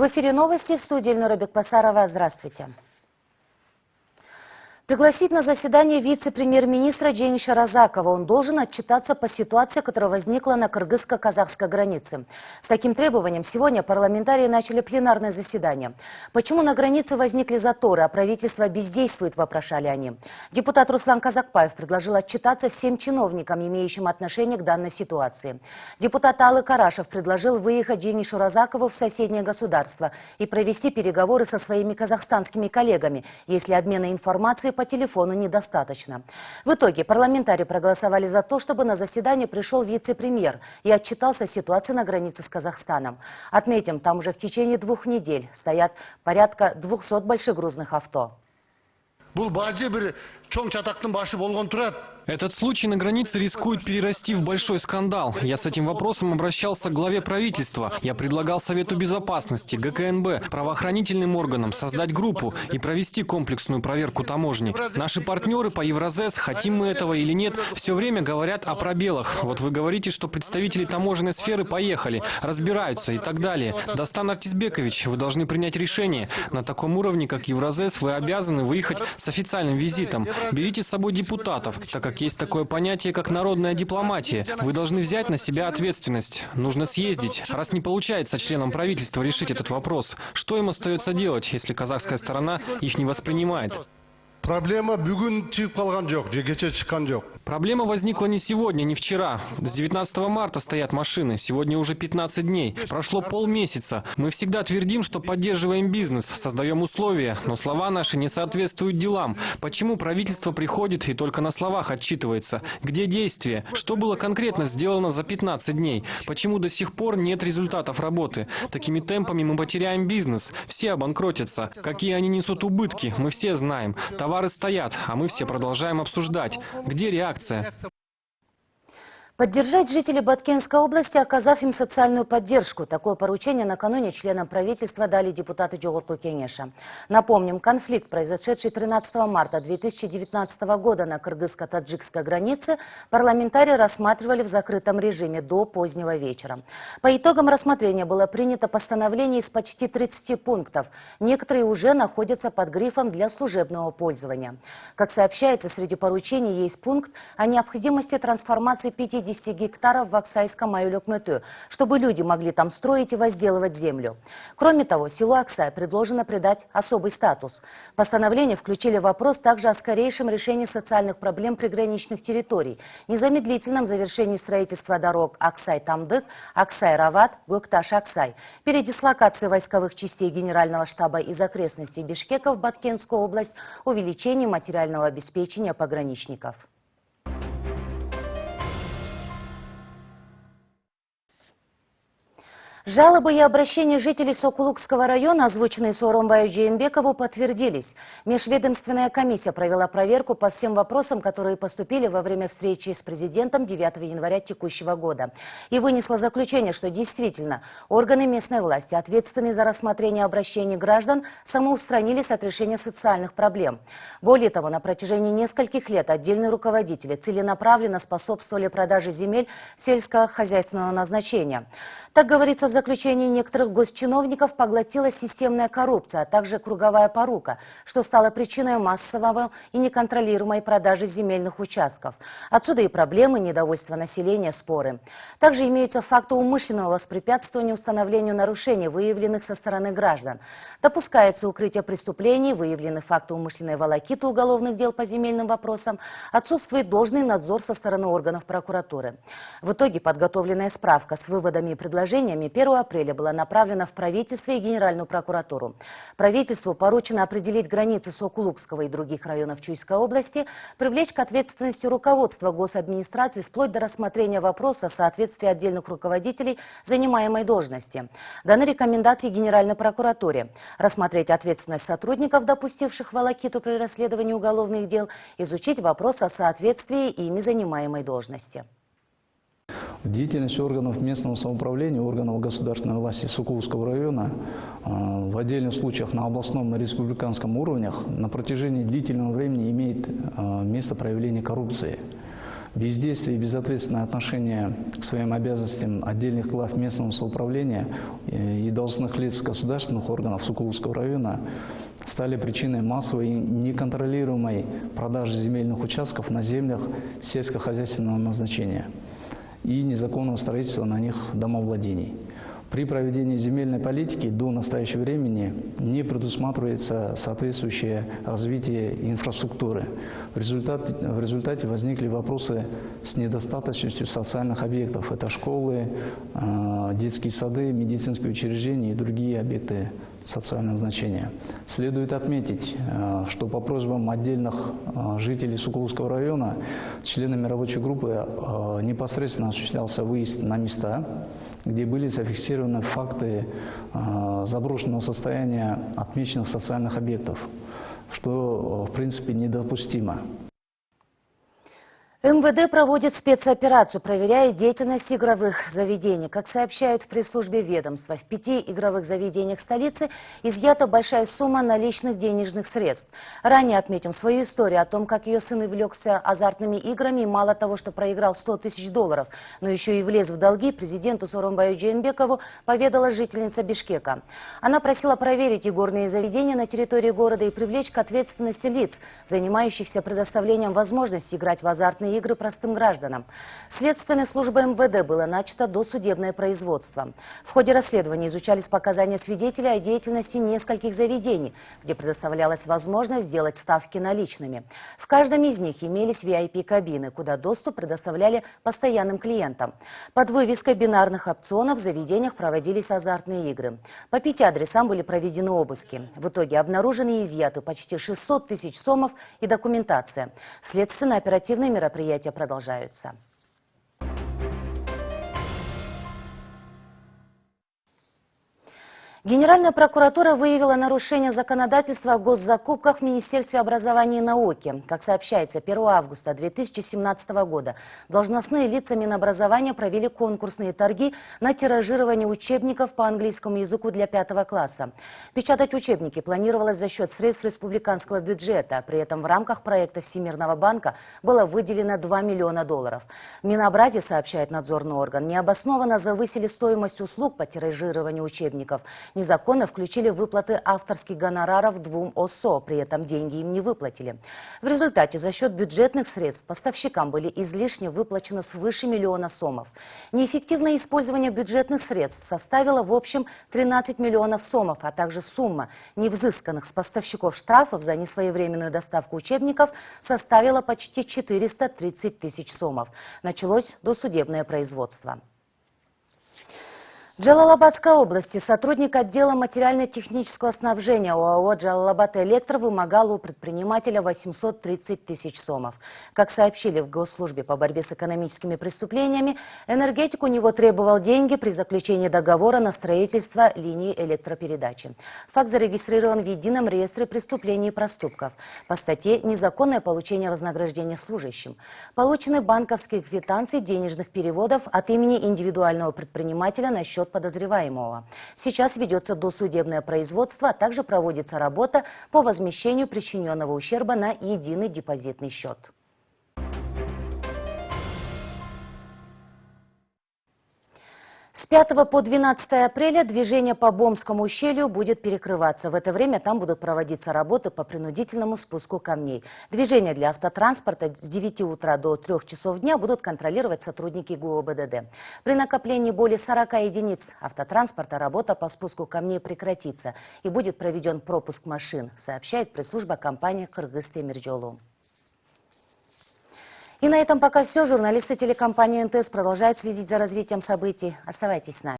В эфире новости, в студии Эльнура Бекбасарова. Здравствуйте. Пригласить на заседание вице-премьер-министра Джениша Разакова. Он должен отчитаться по ситуации, которая возникла на кыргызско-казахской границе. С таким требованием сегодня парламентарии начали пленарное заседание. Почему на границе возникли заторы, а правительство бездействует, вопрошали они. Депутат Руслан Казакбаев предложил отчитаться всем чиновникам, имеющим отношение к данной ситуации. Депутат Алы Карашев предложил выехать Дженишу Разакову в соседнее государство и провести переговоры со своими казахстанскими коллегами, если обмена информацией по телефону недостаточно. В итоге парламентарии проголосовали за то, чтобы на заседание пришел вице-премьер и отчитался о ситуации на границе с Казахстаном. Отметим, там уже в течение 2 недель стоят порядка 200 большегрузных авто. Этот случай на границе рискует перерасти в большой скандал. Я с этим вопросом обращался к главе правительства. Я предлагал Совету Безопасности, ГКНБ, правоохранительным органам создать группу и провести комплексную проверку таможни. Наши партнеры по Евразес, хотим мы этого или нет, все время говорят о пробелах. Вот вы говорите, что представители таможенной сферы поехали, разбираются и так далее. Дастан Артисбекович, вы должны принять решение. На таком уровне, как Евразес, вы обязаны выехать с официальным визитом. Берите с собой депутатов, так как есть такое понятие, как народная дипломатия. Вы должны взять на себя ответственность. Нужно съездить. Раз не получается членам правительства решить этот вопрос, что им остается делать, если казахская сторона их не воспринимает? Проблема возникла не сегодня, не вчера. С 19 марта стоят машины, сегодня уже 15 дней. Прошло полмесяца. Мы всегда твердим, что поддерживаем бизнес, создаем условия, но слова наши не соответствуют делам. Почему правительство приходит и только на словах отчитывается? Где действия? Что было конкретно сделано за 15 дней? Почему до сих пор нет результатов работы? Такими темпами мы потеряем бизнес. Все обанкротятся. Какие они несут убытки, мы все знаем. Товары стоят, а мы все продолжаем обсуждать. Где реакция? Поддержать жителей Баткенской области, оказав им социальную поддержку. Такое поручение накануне членам правительства дали депутаты Джогорку Кенеша. Напомним, конфликт, произошедший 13 марта 2019 года на кыргызско-таджикской границе, парламентарии рассматривали в закрытом режиме до позднего вечера. По итогам рассмотрения было принято постановление из почти 30 пунктов. Некоторые уже находятся под грифом для служебного пользования. Как сообщается, среди поручений есть пункт о необходимости трансформации 50 гектаров в Аксайском Аюлёк-Мөтө, чтобы люди могли там строить и возделывать землю. Кроме того, селу Аксай предложено придать особый статус. Постановление включили вопрос также о скорейшем решении социальных проблем приграничных территорий, незамедлительном завершении строительства дорог Аксай-Тамдык, Аксай-Рават, Гөкташ-Аксай, передислокации войсковых частей Генерального штаба из окрестностей Бишкека в Баткенскую область, увеличении материального обеспечения пограничников. Жалобы и обращения жителей Сокулукского района, озвученные Сооронбаю Жээнбекову, подтвердились. Межведомственная комиссия провела проверку по всем вопросам, которые поступили во время встречи с президентом 9 января текущего года. И вынесла заключение, что действительно органы местной власти, ответственные за рассмотрение обращений граждан, самоустранились от решения социальных проблем. Более того, на протяжении нескольких лет отдельные руководители целенаправленно способствовали продаже земель сельскохозяйственного назначения. Так говорится в заключении, некоторых госчиновников поглотила системная коррупция, а также круговая порука, что стало причиной массового и неконтролируемой продажи земельных участков. Отсюда и проблемы, недовольство населения, споры. Также имеются факты умышленного воспрепятствования установлению нарушений, выявленных со стороны граждан. Допускается укрытие преступлений, выявлены факты умышленной волокиты уголовных дел по земельным вопросам, отсутствует должный надзор со стороны органов прокуратуры. В итоге подготовленная справка с выводами и предложениями 1 апреля была направлена в правительство и Генеральную прокуратуру. Правительству поручено определить границы Сокулукского и других районов Чуйской области, привлечь к ответственности руководство госадминистрации вплоть до рассмотрения вопроса соответствия отдельных руководителей занимаемой должности. Даны рекомендации Генеральной прокуратуре рассмотреть ответственность сотрудников, допустивших волокиту при расследовании уголовных дел, изучить вопрос о соответствии ими занимаемой должности. Деятельность органов местного самоуправления, органов государственной власти Сокулукского района в отдельных случаях на областном и республиканском уровнях на протяжении длительного времени имеет место проявления коррупции. Бездействие и безответственное отношение к своим обязанностям отдельных глав местного самоуправления и должностных лиц государственных органов Сокулукского района стали причиной массовой и неконтролируемой продажи земельных участков на землях сельскохозяйственного назначения и незаконного строительства на них домовладений. При проведении земельной политики до настоящего времени не предусматривается соответствующее развитие инфраструктуры. В результате возникли вопросы с недостаточностью социальных объектов. Это школы, детские сады, медицинские учреждения и другие объекты социального значения. Следует отметить, что по просьбам отдельных жителей Сокулукского района членами рабочей группы непосредственно осуществлялся выезд на места, где были зафиксированы факты заброшенного состояния отмеченных социальных объектов, что в принципе недопустимо. МВД проводит спецоперацию, проверяя деятельность игровых заведений. Как сообщают в пресс-службе ведомства, в 5 игровых заведениях столицы изъята большая сумма наличных денежных средств. Ранее отметим свою историю о том, как ее сын увлекся азартными играми и мало того, что проиграл 100 тысяч долларов, но еще и влез в долги, президенту Сооронбаю Жээнбекову поведала жительница Бишкека. Она просила проверить игорные заведения на территории города и привлечь к ответственности лиц, занимающихся предоставлением возможности играть в азартные игры простым гражданам. Следственной службой МВД было начато досудебное производство. В ходе расследования изучались показания свидетелей о деятельности нескольких заведений, где предоставлялась возможность сделать ставки наличными. В каждом из них имелись VIP-кабины, куда доступ предоставляли постоянным клиентам. Под вывеской бинарных опционов в заведениях проводились азартные игры. По 5 адресам были проведены обыски. В итоге обнаружены и изъяты почти 600 тысяч сомов и документация. Следственно-оперативные мероприятия продолжаются. Генеральная прокуратура выявила нарушение законодательства о госзакупках в Министерстве образования и науки. Как сообщается, 1 августа 2017 года должностные лица Минобразования провели конкурсные торги на тиражирование учебников по английскому языку для 5 класса. Печатать учебники планировалось за счет средств республиканского бюджета. При этом в рамках проекта Всемирного банка было выделено $2 миллиона. В Минобразе, сообщает надзорный орган, необоснованно завысили стоимость услуг по тиражированию учебников. Незаконно включили выплаты авторских гонораров 2 ОСО, при этом деньги им не выплатили. В результате за счет бюджетных средств поставщикам были излишне выплачено свыше миллиона сомов. Неэффективное использование бюджетных средств составило в общем 13 миллионов сомов, а также сумма невзысканных с поставщиков штрафов за несвоевременную доставку учебников составила почти 430 тысяч сомов. Началось досудебное производство. В Джалалабадской области сотрудник отдела материально-технического снабжения ОАО «Джалалабад-Электро» вымогал у предпринимателя 830 тысяч сомов. Как сообщили в Госслужбе по борьбе с экономическими преступлениями, энергетик у него требовал деньги при заключении договора на строительство линии электропередачи. Факт зарегистрирован в Едином реестре преступлений и проступков по статье «Незаконное получение вознаграждения служащим». Получены банковские квитанции денежных переводов от имени индивидуального предпринимателя на счет подозреваемого. Сейчас ведется досудебное производство, а также проводится работа по возмещению причиненного ущерба на единый депозитный счет. С 5 по 12 апреля движение по Бомскому ущелью будет перекрываться. В это время там будут проводиться работы по принудительному спуску камней. Движение для автотранспорта с 9 утра до 3 часов дня будут контролировать сотрудники ГУОБДД. При накоплении более 40 единиц автотранспорта работа по спуску камней прекратится и будет проведен пропуск машин, сообщает пресс-служба компании «Кыргыз-Темиржолу». И на этом пока все. Журналисты телекомпании НТС продолжают следить за развитием событий. Оставайтесь с нами.